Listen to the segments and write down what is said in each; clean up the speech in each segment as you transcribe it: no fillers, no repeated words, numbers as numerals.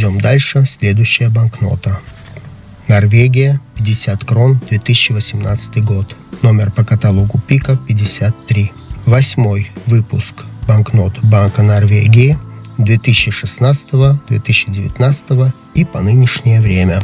Идем дальше. Следующая банкнота. Норвегия, 50 крон, 2018 год. Номер по каталогу Пика 53. 8-й выпуск банкнот Банка Норвегии 2016, 2019 и по нынешнее время.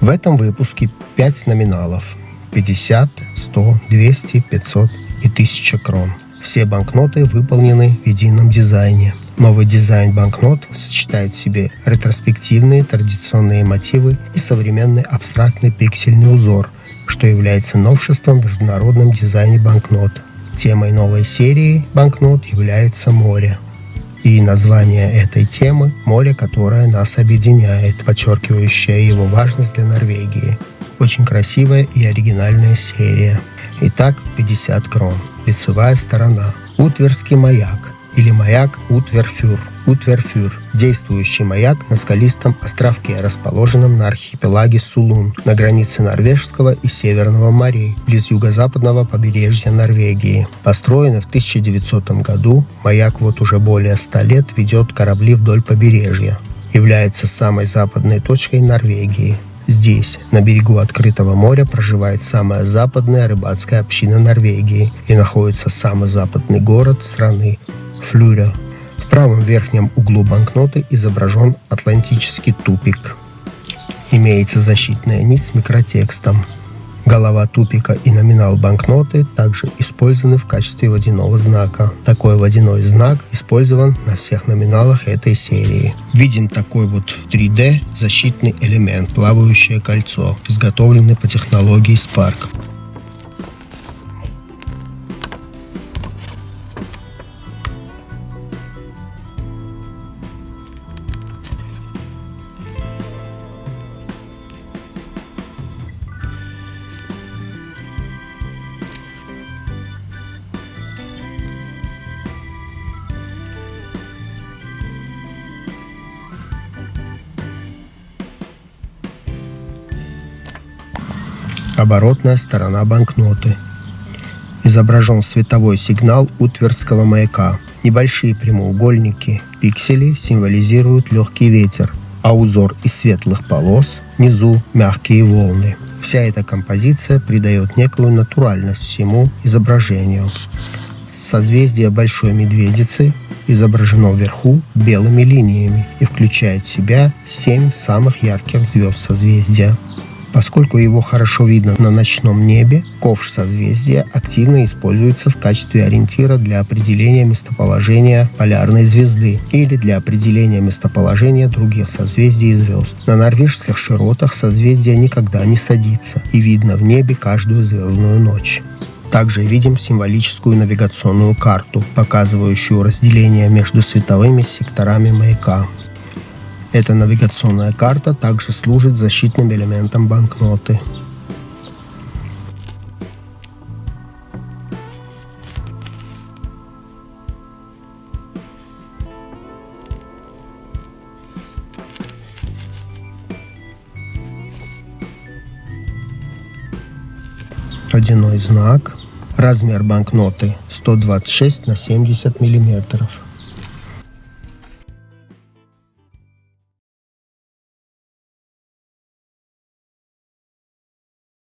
В этом выпуске 5 номиналов: 50, 100, 200, 500 и 1000 крон. Все банкноты выполнены в едином дизайне. Новый дизайн банкнот сочетает в себе ретроспективные традиционные мотивы и современный абстрактный пиксельный узор, что является новшеством в международном дизайне банкнот. Темой новой серии банкнот является море. И название этой темы – море, которое нас объединяет, подчеркивающее его важность для Норвегии. Очень красивая и оригинальная серия. Итак, 50 крон. Лицевая сторона. Утверский маяк или маяк Утверфюр. Утверфюр – действующий маяк на скалистом островке, расположенном на архипелаге Сулун, на границе Норвежского и Северного морей, близ юго-западного побережья Норвегии. Построенный в 1900 году, маяк вот уже более 100 лет ведет корабли вдоль побережья. Является самой западной точкой Норвегии. Здесь, на берегу открытого моря, проживает самая западная рыбацкая община Норвегии и находится самый западный город страны – Флюря. В правом верхнем углу банкноты изображен атлантический тупик. Имеется защитная нить с микротекстом. Голова тупика и номинал банкноты также использованы в качестве водяного знака. Такой водяной знак использован на всех номиналах этой серии. Видим такой вот 3D защитный элемент, плавающее кольцо, изготовленный по технологии Spark. Оборотная сторона банкноты. Изображен световой сигнал Утверского маяка. Небольшие прямоугольники пикселей символизируют легкий ветер, а узор из светлых полос внизу мягкие волны. Вся эта композиция придает некую натуральность всему изображению. Созвездие Большой Медведицы изображено вверху белыми линиями и включает в себя 7 самых ярких звезд созвездия. Поскольку его хорошо видно на ночном небе, ковш созвездия активно используется в качестве ориентира для определения местоположения полярной звезды или для определения местоположения других созвездий и звезд. На норвежских широтах созвездие никогда не садится, и видно в небе каждую звездную ночь. Также видим символическую навигационную карту, показывающую разделение между световыми секторами маяка. Эта навигационная карта также служит защитным элементом банкноты. Водяной знак. Размер банкноты 126 на 70 мм.